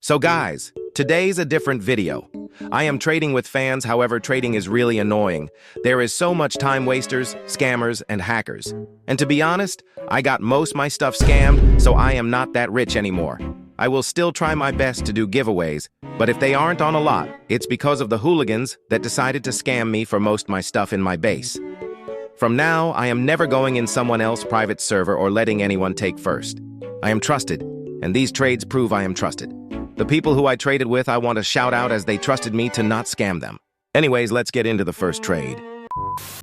So guys, today's a different video. I am trading with fans, however trading is really annoying. There is so much time wasters, scammers, and hackers. And to be honest, I got most my stuff scammed, so I am not that rich anymore. I will still try my best to do giveaways, but if they aren't on a lot, it's because of the hooligans that decided to scam me for most my stuff in my base. From now, I am never going in someone else's private server or letting anyone take first. I am trusted, and these trades prove I am trusted. The people who I traded with, I want to shout out as they trusted me to not scam them. Anyways, let's get into the first trade.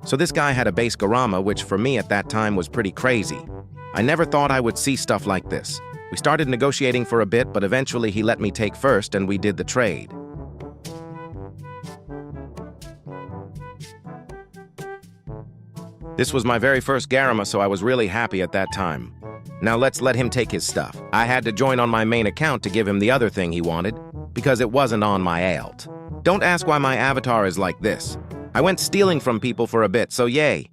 So this guy had a base Garama, which for me at that time was pretty crazy. I never thought I would see stuff like this. We started negotiating for a bit, but eventually he let me take first and we did the trade. This was my very first Garama, so I was really happy at that time. Now let's let him take his stuff. I had to join on my main account to give him the other thing he wanted, because it wasn't on my alt. Don't ask why my avatar is like this. I went stealing from people for a bit, so yay.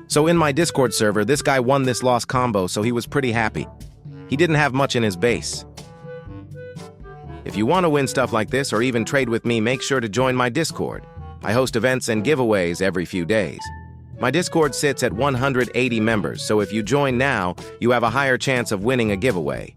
So in my Discord server, this guy won this lost combo, so he was pretty happy. He didn't have much in his base. If you want to win stuff like this or even trade with me, make sure to join my Discord. I host events and giveaways every few days. My Discord sits at 180 members, so if you join now, you have a higher chance of winning a giveaway.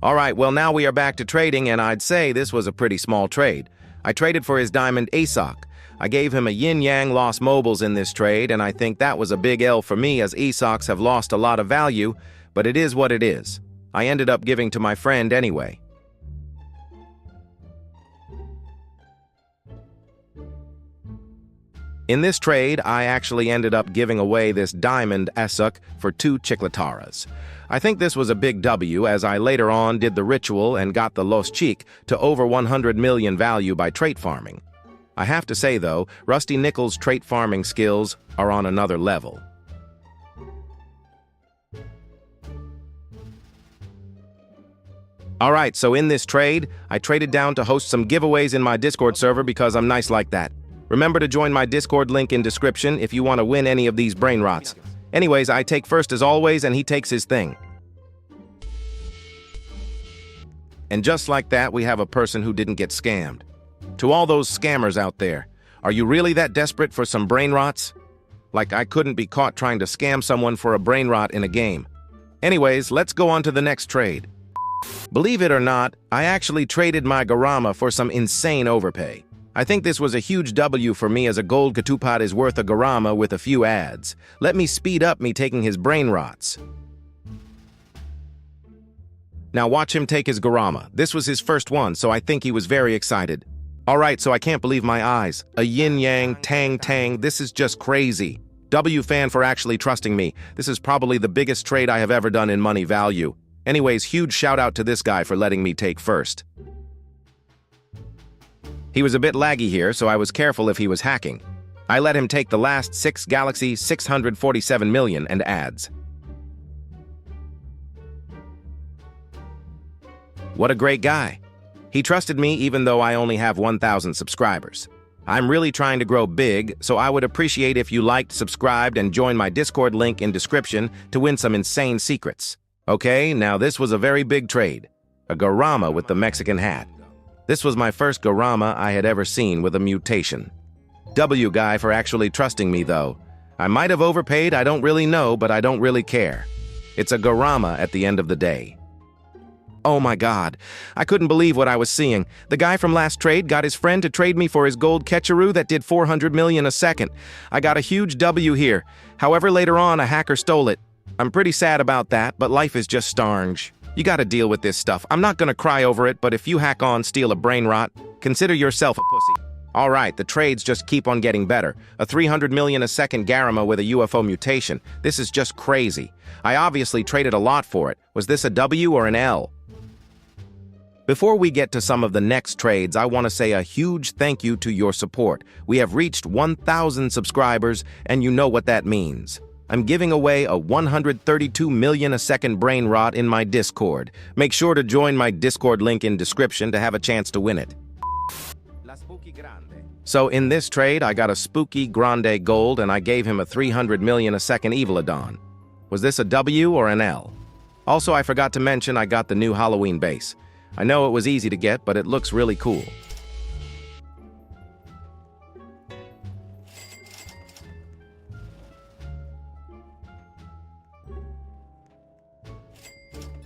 Alright, well now we are back to trading, and I'd say this was a pretty small trade. I traded for his diamond ASOC. I gave him a yin-yang lost mobiles in this trade, and I think that was a big L for me as ASOCs have lost a lot of value, but it is what it is. I ended up giving to my friend anyway. In this trade, I actually ended up giving away this diamond ASOC for 2 chicletaras. I think this was a big W, as I later on did the ritual and got the Los Cheek to over 100 million value by trait farming. I have to say though, Rusty Nickel's trait farming skills are on another level. Alright, so in this trade, I traded down to host some giveaways in my Discord server because I'm nice like that. Remember to join my Discord link in description if you want to win any of these Brainrots. Anyways, I take first as always and he takes his thing. And just like that, we have a person who didn't get scammed. To all those scammers out there, are you really that desperate for some Brainrots? Like I couldn't be caught trying to scam someone for a Brainrot in a game. Anyways, let's go on to the next trade. Believe it or not, I actually traded my Garama for some insane overpay. I think this was a huge W for me as a gold Ketupat is worth a Garama with a few ads. Let me speed up me taking his Brainrots. Now watch him take his Garama. This was his first one, so I think he was very excited. Alright, so I can't believe my eyes. A yin-yang, tang-tang, this is just crazy. W fan for actually trusting me. This is probably the biggest trade I have ever done in money value. Anyways, huge shout out to this guy for letting me take first. He was a bit laggy here, so I was careful if he was hacking. I let him take the last 6 Galaxy 647 million and ads. What a great guy. He trusted me even though I only have 1,000 subscribers. I'm really trying to grow big, so I would appreciate if you liked, subscribed, and joined my Discord link in description to win some insane secrets. Okay, now this was a very big trade. A Garama with the Mexican hat. This was my first Garama I had ever seen with a mutation. W guy for actually trusting me though. I might have overpaid, I don't really know, but I don't really care. It's a Garama at the end of the day. Oh my god, I couldn't believe what I was seeing. The guy from last trade got his friend to trade me for his gold Ketcheroo that did 400 million a second. I got a huge W here. However, later on, a hacker stole it. I'm pretty sad about that, but life is just starnge. You gotta deal with this stuff. I'm not gonna cry over it, but if you hack on, steal a Brainrot, consider yourself a pussy. Alright, the trades just keep on getting better. A 300 million a second Garama with a UFO mutation. This is just crazy. I obviously traded a lot for it. Was this a W or an L? Before we get to some of the next trades, I want to say a huge thank you to your support. We have reached 1,000 subscribers, and you know what that means. I'm giving away a 132 million a second Brainrot in my Discord. Make sure to join my Discord link in description to have a chance to win it. So in this trade, I got a spooky grande gold and I gave him a 300 million a second Evilodon. Was this a W or an L? Also, I forgot to mention I got the new Halloween base. I know it was easy to get, but it looks really cool.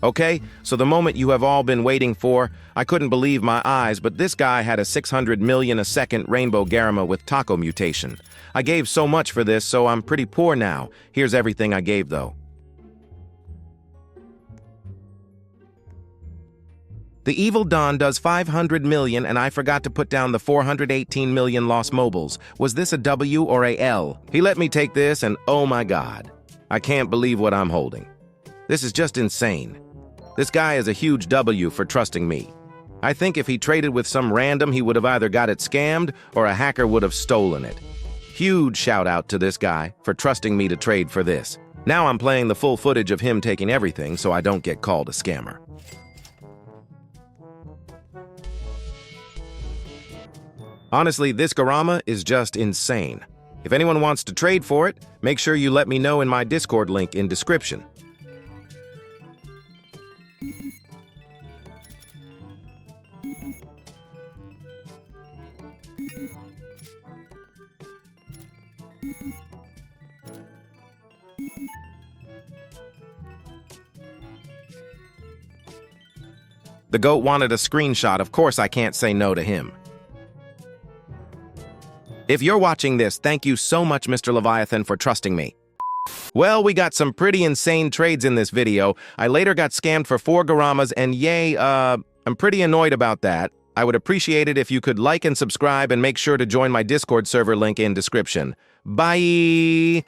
Okay, so the moment you have all been waiting for, I couldn't believe my eyes, but this guy had a 600 million a second rainbow Garima with taco mutation. I gave so much for this, so I'm pretty poor now. Here's everything I gave, though. The Evil Don does 500 million, and I forgot to put down the 418 million lost mobiles. Was this a W or a L? He let me take this, and oh my god. I can't believe what I'm holding. This is just insane. This guy is a huge W for trusting me. I think if he traded with some random, he would have either got it scammed or a hacker would have stolen it. Huge shout out to this guy for trusting me to trade for this. Now I'm playing the full footage of him taking everything so I don't get called a scammer. Honestly, this Garama is just insane. If anyone wants to trade for it, make sure you let me know in my Discord link in description. The goat wanted a screenshot, of course I can't say no to him. If you're watching this, thank you so much, Mr. Leviathan, for trusting me. Well, we got some pretty insane trades in this video. I later got scammed for 4 Garamas, and yay, I'm pretty annoyed about that. I would appreciate it if you could like and subscribe and make sure to join my Discord server link in description. Bye!